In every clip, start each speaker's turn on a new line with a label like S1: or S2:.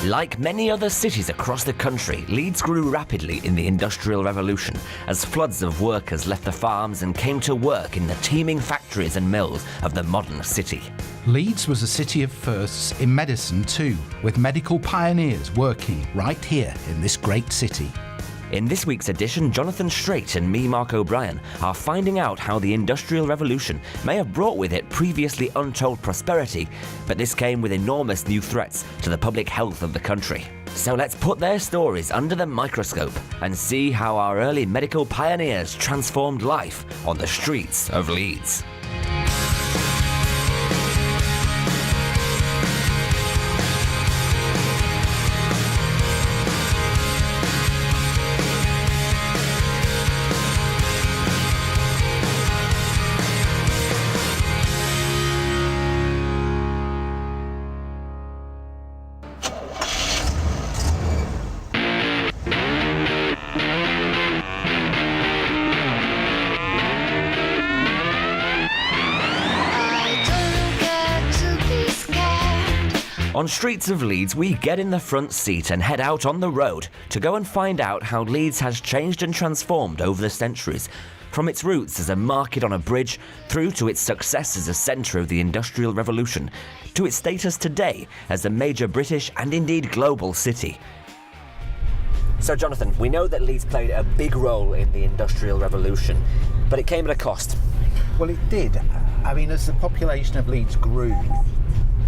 S1: Like many other cities across the country, Leeds grew rapidly in the Industrial Revolution as floods of workers left the farms and came to work in the teeming factories and mills of the modern city.
S2: Leeds was a city of firsts in medicine too, with medical pioneers working right here in this great city.
S1: In this week's edition, Jonathan Straight and me, Mark O'Brien, are finding out how the Industrial Revolution may have brought with it previously untold prosperity, but this came with enormous new threats to the public health of the country. So let's put their stories under the microscope and see how our early medical pioneers transformed life on the streets of Leeds. On Streets of Leeds, we get in the front seat and head out on the road to go and find out how Leeds has changed and transformed over the centuries, from its roots as a market on a bridge through to its success as a centre of the Industrial Revolution, to its status today as a major British and indeed global city. So Jonathan, we know that Leeds played a big role in the Industrial Revolution, but it came at a cost.
S2: Well, it did. I mean, as the population of Leeds grew,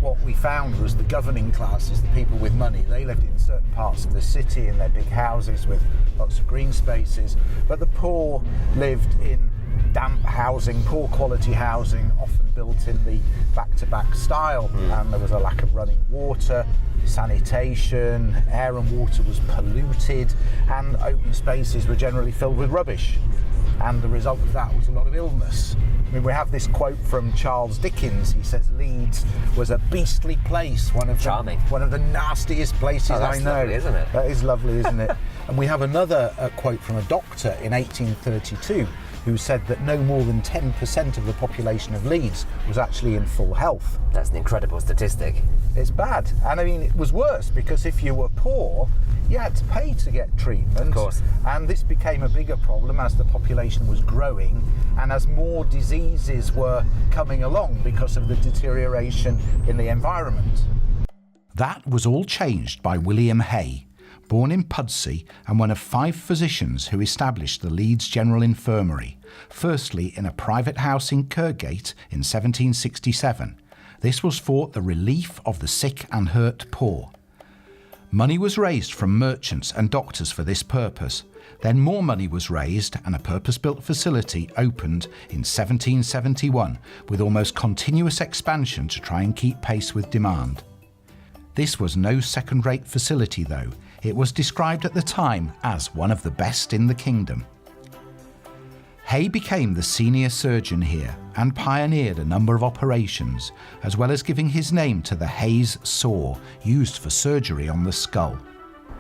S2: what we found was the governing classes, the people with money, they lived in certain parts of the city in their big houses with lots of green spaces, but the poor lived in damp housing, poor quality housing, often built in the back-to-back style, and there was a lack of running water, sanitation, air and water was polluted, and open spaces were generally filled with rubbish. And the result of that was a lot of illness. I mean, we have this quote from Charles Dickens. He says Leeds was a beastly place, one of the nastiest places I know.
S1: Lovely, isn't it?
S2: That is lovely, isn't it? And we have another quote from a doctor in 1832 who said that no more than 10% of the population of Leeds was actually in full health.
S1: That's an incredible statistic.
S2: It's bad. And I mean, it was worse because if you were poor, you had to pay to get treatment.
S1: Of course.
S2: And this became a bigger problem as the population was growing and as more diseases were coming along because of the deterioration in the environment. That was all changed by William Hay, born in Pudsey and one of 5 physicians who established the Leeds General Infirmary, firstly in a private house in Kirkgate in 1767. This was for the relief of the sick and hurt poor. Money was raised from merchants and doctors for this purpose. Then more money was raised and a purpose-built facility opened in 1771 with almost continuous expansion to try and keep pace with demand. This was no second-rate facility though. It was described at the time as one of the best in the kingdom. Hay became the senior surgeon here and pioneered a number of operations, as well as giving his name to the Hay's saw used for surgery on the skull.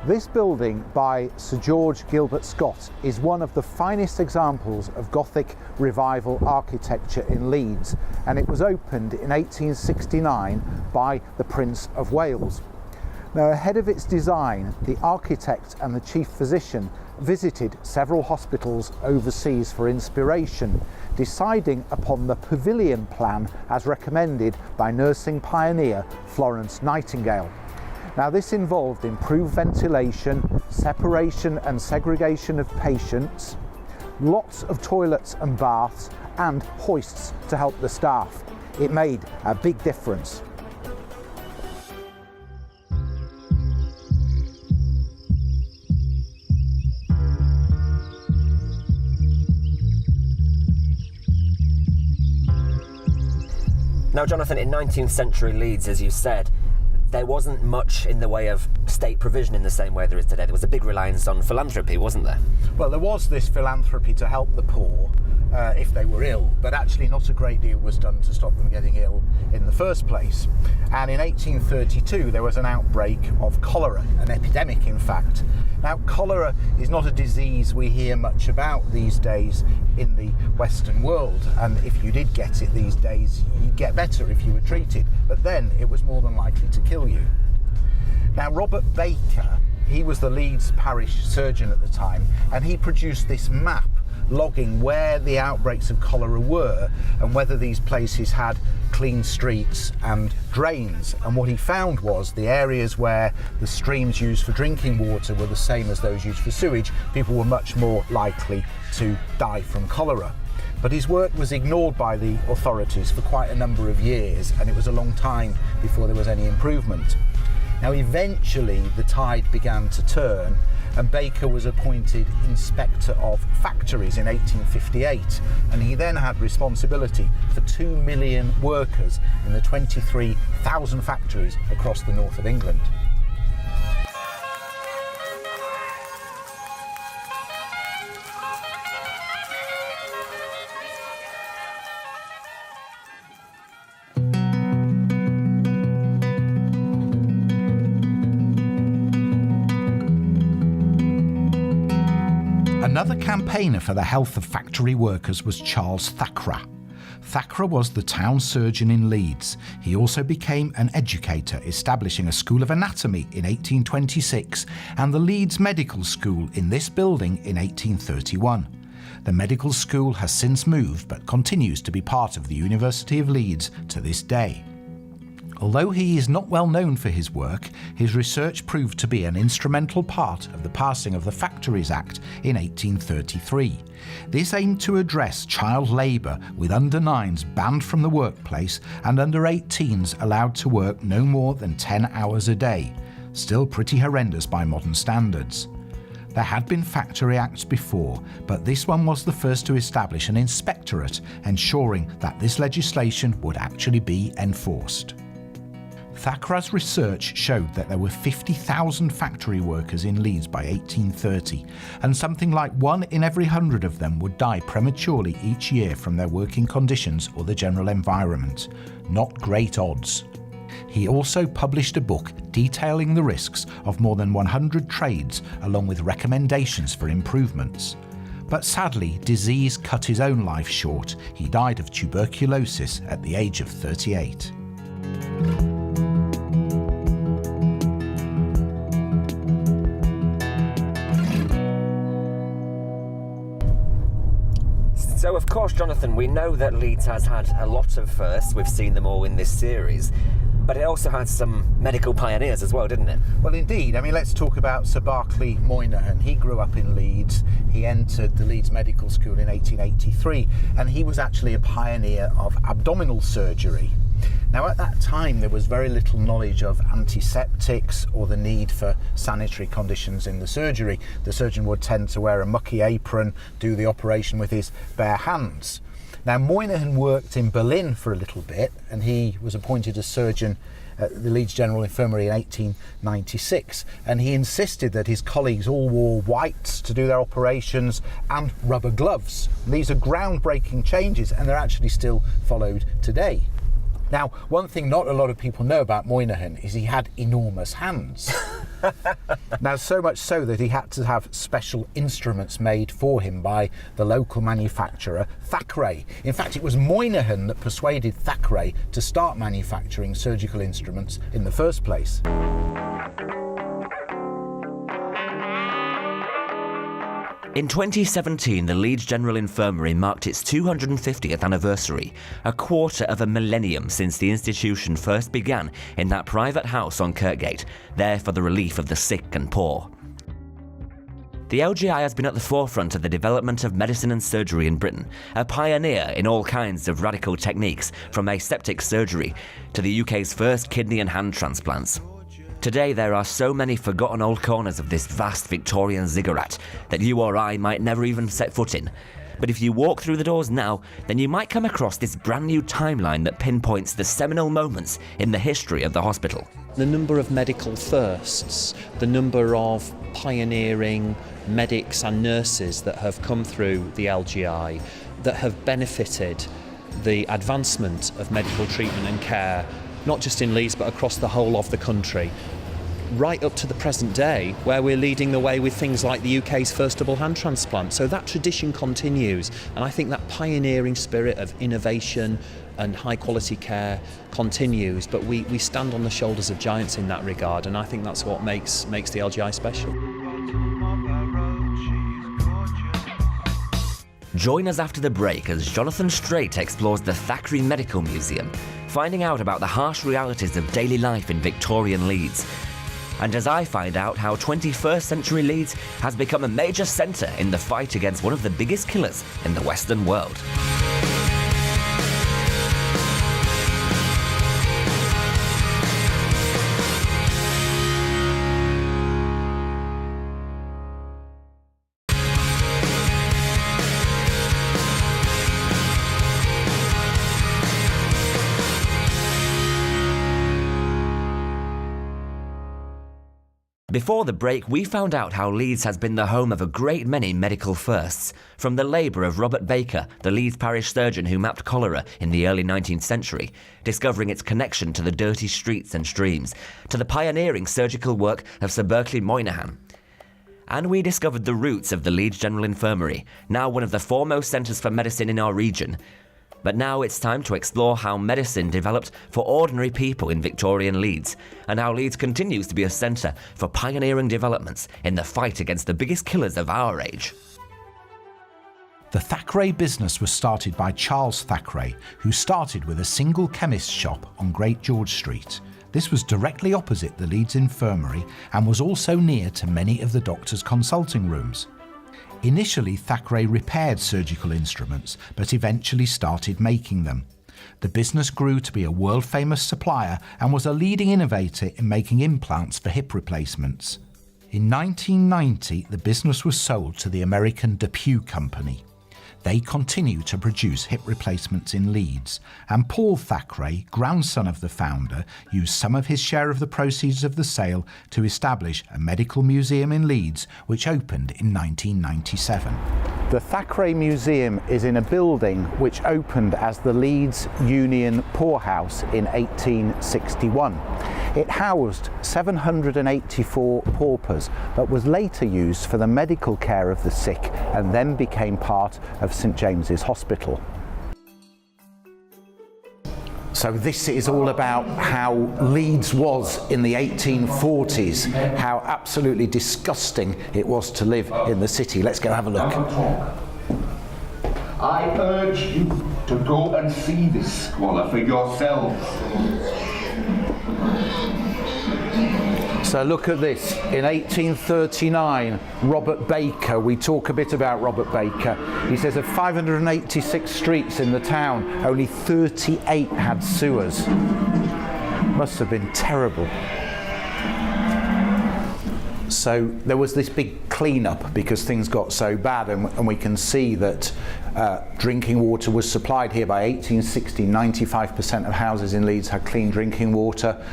S2: This building by Sir George Gilbert Scott is one of the finest examples of Gothic revival architecture in Leeds, and it was opened in 1869 by the Prince of Wales. Now, ahead of its design, the architect and the chief physician visited several hospitals overseas for inspiration, deciding upon the pavilion plan as recommended by nursing pioneer Florence Nightingale. Now, this involved improved ventilation, separation and segregation of patients, lots of toilets and baths, and hoists to help the staff. It made a big difference.
S1: Now, Jonathan, in 19th century Leeds, as you said, there wasn't much in the way of state provision in the same way there is today. There was a big reliance on philanthropy, wasn't there?
S2: Well, there was this philanthropy to help the poor if they were ill, but actually not a great deal was done to stop them getting ill in the first place. And in 1832 there was an outbreak of cholera, an epidemic in fact. Now, cholera is not a disease we hear much about these days in the Western world, and if you did get it these days, you'd get better if you were treated, but then it was more than likely to kill you. Now, Robert Baker, he was the Leeds parish surgeon at the time, and he produced this map logging where the outbreaks of cholera were and whether these places had clean streets and drains. And what he found was the areas where the streams used for drinking water were the same as those used for sewage, people were much more likely to die from cholera. But his work was ignored by the authorities for quite a number of years, and it was a long time before there was any improvement. Now, eventually the tide began to turn, and Baker was appointed Inspector of Factories in 1858, and he then had responsibility for 2 million workers in the 23,000 factories across the north of England. Another campaigner for the health of factory workers was Charles Thackeray. Thackeray was the town surgeon in Leeds. He also became an educator, establishing a school of anatomy in 1826 and the Leeds Medical School in this building in 1831. The medical school has since moved but continues to be part of the University of Leeds to this day. Although he is not well known for his work, his research proved to be an instrumental part of the passing of the Factories Act in 1833. This aimed to address child labour, with under-9s banned from the workplace and under-18s allowed to work no more than 10 hours a day. Still pretty horrendous by modern standards. There had been Factory Acts before, but this one was the first to establish an inspectorate, ensuring that this legislation would actually be enforced. Thackeray's research showed that there were 50,000 factory workers in Leeds by 1830, and something like 1 in every 100 of them would die prematurely each year from their working conditions or the general environment. Not great odds. He also published a book detailing the risks of more than 100 trades, along with recommendations for improvements. But sadly, disease cut his own life short. He died of tuberculosis at the age of 38.
S1: So, of course, Jonathan, we know that Leeds has had a lot of firsts. We've seen them all in this series. But it also had some medical pioneers as well, didn't it?
S2: Well, indeed. I mean, let's talk about Sir Berkeley Moynihan. He grew up in Leeds. He entered the Leeds Medical School in 1883, and he was actually a pioneer of abdominal surgery. Now, at that time, there was very little knowledge of antiseptics or the need for sanitary conditions in the surgery. The surgeon would tend to wear a mucky apron, do the operation with his bare hands. Now, Moynihan worked in Berlin for a little bit, and he was appointed as surgeon at the Leeds General Infirmary in 1896, and he insisted that his colleagues all wore whites to do their operations and rubber gloves. These are groundbreaking changes, and they're actually still followed today. Now, one thing not a lot of people know about Moynihan is he had enormous hands. Now, so much so that he had to have special instruments made for him by the local manufacturer, Thackeray. In fact, it was Moynihan that persuaded Thackeray to start manufacturing surgical instruments in the first place.
S1: In 2017, the Leeds General Infirmary marked its 250th anniversary, a quarter of a millennium since the institution first began in that private house on Kirkgate, there for the relief of the sick and poor. The LGI has been at the forefront of the development of medicine and surgery in Britain, a pioneer in all kinds of radical techniques, from aseptic surgery to the UK's first kidney and hand transplants. Today, there are so many forgotten old corners of this vast Victorian ziggurat that you or I might never even set foot in. But if you walk through the doors now, then you might come across this brand new timeline that pinpoints the seminal moments in the history of the hospital.
S3: The number of medical firsts, the number of pioneering medics and nurses that have come through the LGI, that have benefited the advancement of medical treatment and care, not just in Leeds but across the whole of the country. right up to the present day, where we're leading the way with things like the UK's first double hand transplant. So that tradition continues, and I think that pioneering spirit of innovation and high quality care continues, but we stand on the shoulders of giants in that regard, and I think that's what makes the LGI special.
S1: Join us after the break as Jonathan Straight explores the Thackery Medical Museum, finding out about the harsh realities of daily life in Victorian Leeds. And as I find out how 21st century Leeds has become a major centre in the fight against one of the biggest killers in the Western world. Before the break, we found out how Leeds has been the home of a great many medical firsts, from the labour of Robert Baker, the Leeds parish surgeon who mapped cholera in the early 19th century, discovering its connection to the dirty streets and streams, to the pioneering surgical work of Sir Berkeley Moynihan. And we discovered the roots of the Leeds General Infirmary, now one of the foremost centres for medicine in our region. But now it's time to explore how medicine developed for ordinary people in Victorian Leeds, and how Leeds continues to be a centre for pioneering developments in the fight against the biggest killers of our age.
S2: The Thackery Business was started by Charles Thackeray, who started with a single chemist's shop on Great George Street. This was directly opposite the Leeds Infirmary and was also near to many of the doctors' consulting rooms. Initially, Thackeray repaired surgical instruments, but eventually started making them. The business grew to be a world-famous supplier and was a leading innovator in making implants for hip replacements. In 1990, the business was sold to the American DePuy Company. They continue to produce hip replacements in Leeds, and Paul Thackeray, grandson of the founder, used some of his share of the proceeds of the sale to establish a medical museum in Leeds, which opened in 1997. The Thackeray Museum is in a building which opened as the Leeds Union Poorhouse in 1861. It housed 784 paupers, but was later used for the medical care of the sick and then became part of St James's Hospital. So this is all about how Leeds was in the 1840s, how absolutely disgusting it was to live in the city. Let's go have a look.
S4: I urge you to go and see this squalor for yourselves.
S2: So look at this. In 1839, Robert Baker, we talk a bit about Robert Baker, he says of 586 streets in the town, only 38 had sewers. Must have been terrible. So there was this big clean-up because things got so bad, and we can see that drinking water was supplied here by 1860. 95% of houses in Leeds had clean drinking water.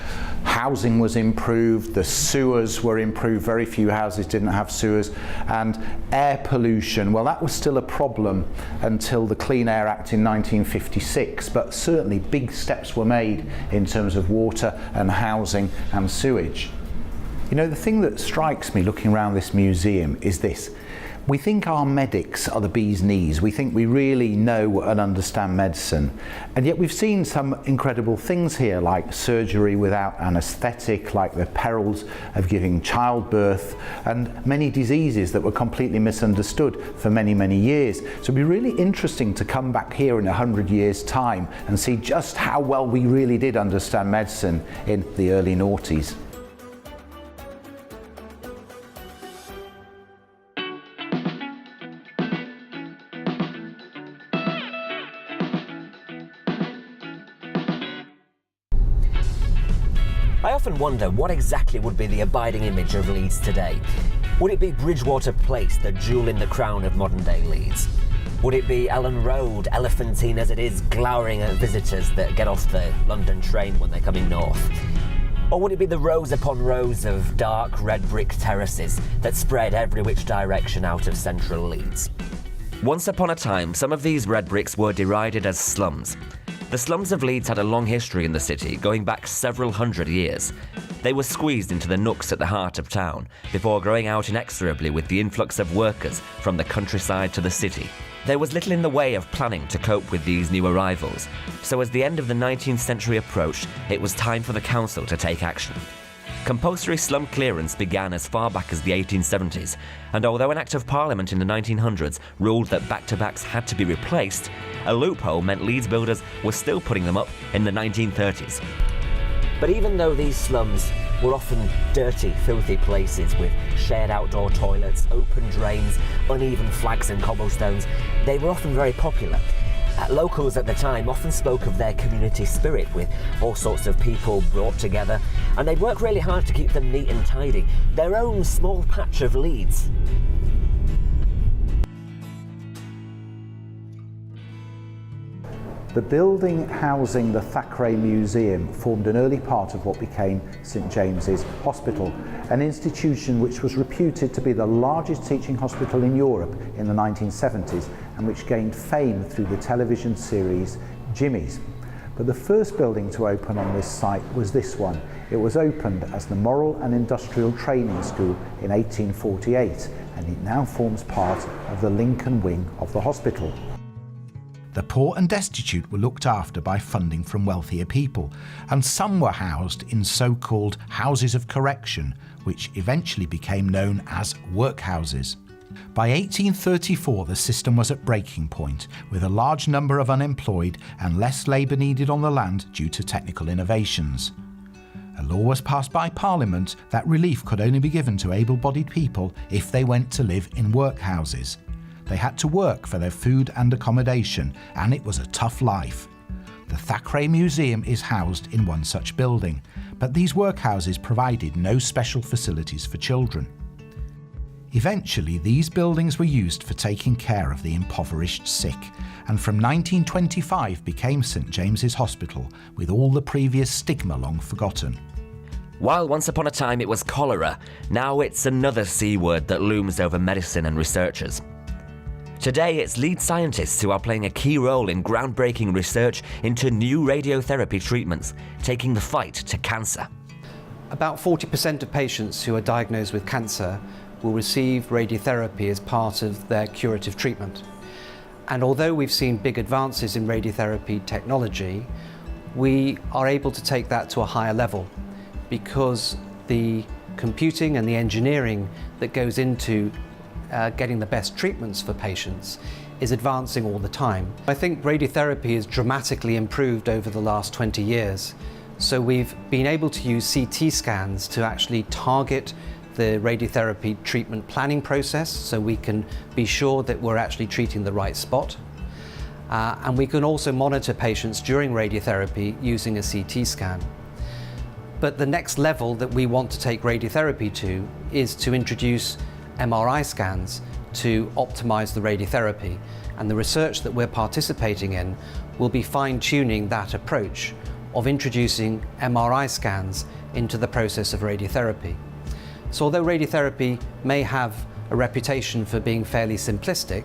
S2: Housing was improved, the sewers were improved, very few houses didn't have sewers, and air pollution, well, that was still a problem until the Clean Air Act in 1956, but certainly big steps were made in terms of water and housing and sewage. You know, the thing that strikes me looking around this museum is this. We think our medics are the bee's knees. We think we really know and understand medicine. And yet we've seen some incredible things here, like surgery without anaesthetic, like the perils of giving childbirth, and many diseases that were completely misunderstood for many, many years. So it'd be really interesting to come back here in 100 years' time and see just how well we really did understand medicine in the early noughties.
S1: I often wonder what exactly would be the abiding image of Leeds today. Would it be Bridgewater Place, the jewel in the crown of modern-day Leeds? Would it be Ellen Road, elephantine as it is, glowering at visitors that get off the London train when they're coming north? Or would it be the rows upon rows of dark red brick terraces that spread every which direction out of central Leeds? Once upon a time, some of these red bricks were derided as slums. The slums of Leeds had a long history in the city, going back several hundred years. They were squeezed into the nooks at the heart of town before growing out inexorably with the influx of workers from the countryside to the city. There was little in the way of planning to cope with these new arrivals, so as the end of the 19th century approached, it was time for the council to take action. Compulsory slum clearance began as far back as the 1870s, and although an Act of Parliament in the 1900s ruled that back-to-backs had to be replaced, a loophole meant Leeds builders were still putting them up in the 1930s.
S5: But even though these slums were often dirty, filthy places with shared outdoor toilets, open drains, uneven flags and cobblestones, they were often very popular. Locals at the time often spoke of their community spirit with all sorts of people brought together, and they'd work really hard to keep them neat and tidy, their own small patch of Leeds.
S2: The building housing the Thackery Museum formed an early part of what became St James's Hospital, an institution which was reputed to be the largest teaching hospital in Europe in the 1970s and which gained fame through the television series Jimmy's. But the first building to open on this site was this one. It was opened as the Moral and Industrial Training School in 1848, and it now forms part of the Lincoln wing of the hospital. The poor and destitute were looked after by funding from wealthier people, and some were housed in so-called houses of correction, which eventually became known as workhouses. By 1834, the system was at breaking point, with a large number of unemployed and less labour needed on the land due to technical innovations. A law was passed by Parliament that relief could only be given to able-bodied people if they went to live in workhouses. They had to work for their food and accommodation, and it was a tough life. The Thackery Museum is housed in one such building, but these workhouses provided no special facilities for children. Eventually, these buildings were used for taking care of the impoverished sick, and from 1925 became St James's Hospital, with all the previous stigma long forgotten.
S1: While once upon a time it was cholera, now it's another C word that looms over medicine and researchers. Today, it's Leeds scientists who are playing a key role in groundbreaking research into new radiotherapy treatments, taking the fight to cancer.
S6: About 40% of patients who are diagnosed with cancer will receive radiotherapy as part of their curative treatment. And although we've seen big advances in radiotherapy technology, we are able to take that to a higher level because the computing and the engineering that goes into getting the best treatments for patients is advancing all the time. I think radiotherapy has dramatically improved over the last 20 years. So we've been able to use CT scans to actually target the radiotherapy treatment planning process, so we can be sure that we're actually treating the right spot. And we can also monitor patients during radiotherapy using a CT scan. But the next level that we want to take radiotherapy to is to introduce MRI scans to optimize the radiotherapy, and the research that we're participating in will be fine-tuning that approach of introducing MRI scans into the process of radiotherapy. So although radiotherapy may have a reputation for being fairly simplistic,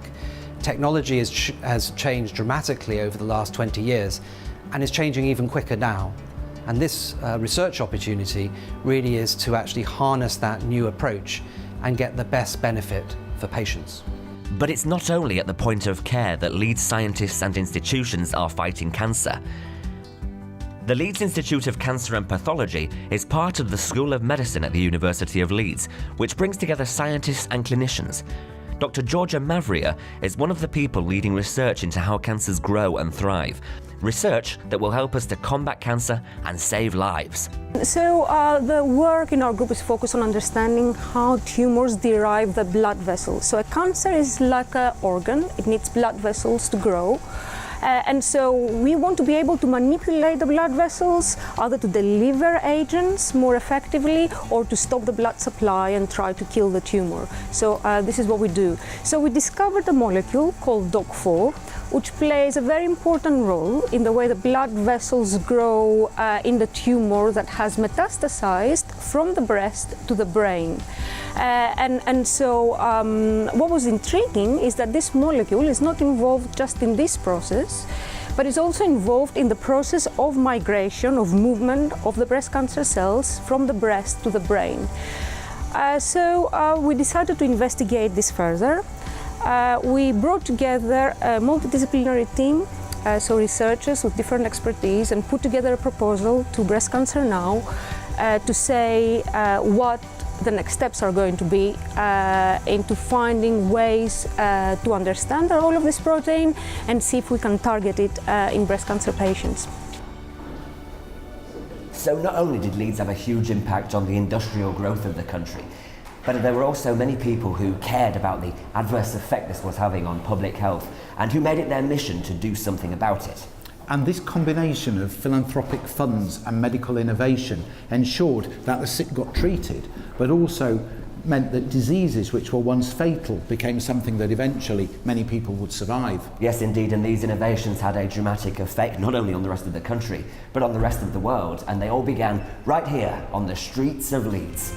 S6: technology has changed dramatically over the last 20 years and is changing even quicker now. And this research opportunity really is to actually harness that new approach and get the best benefit for patients.
S1: But it's not only at the point of care that Leeds scientists and institutions are fighting cancer. The Leeds Institute of Cancer and Pathology is part of the School of Medicine at the University of Leeds, which brings together scientists and clinicians. Dr. Georgia Mavria is one of the people leading research into how cancers grow and thrive. Research that will help us to combat cancer and save lives.
S7: So the work in our group is focused on understanding how tumors derive the blood vessels. So a cancer is like an organ, it needs blood vessels to grow. And so we want to be able to manipulate the blood vessels, either to deliver agents more effectively or to stop the blood supply and try to kill the tumor. So this is what we do. So we discovered a molecule called DOC4, which plays a very important role in the way the blood vessels grow in the tumor that has metastasized from the breast to the brain. So what was intriguing is that this molecule is not involved just in this process, but it's also involved in the process of migration, of movement of the breast cancer cells from the breast to the brain. So we decided to investigate this further. We brought together a multidisciplinary team, so researchers with different expertise, and put together a proposal to Breast Cancer Now to say what the next steps are going to be into finding ways to understand the role of this protein and see if we can target it in breast cancer patients.
S1: So not only did Leeds have a huge impact on the industrial growth of the country, but there were also many people who cared about the adverse effect this was having on public health and who made it their mission to do something about it.
S2: And this combination of philanthropic funds and medical innovation ensured that the sick got treated, but also meant that diseases which were once fatal became something that eventually many people would survive.
S1: Yes, indeed, and these innovations had a dramatic effect not only on the rest of the country, but on the rest of the world, and they all began right here on the streets of Leeds.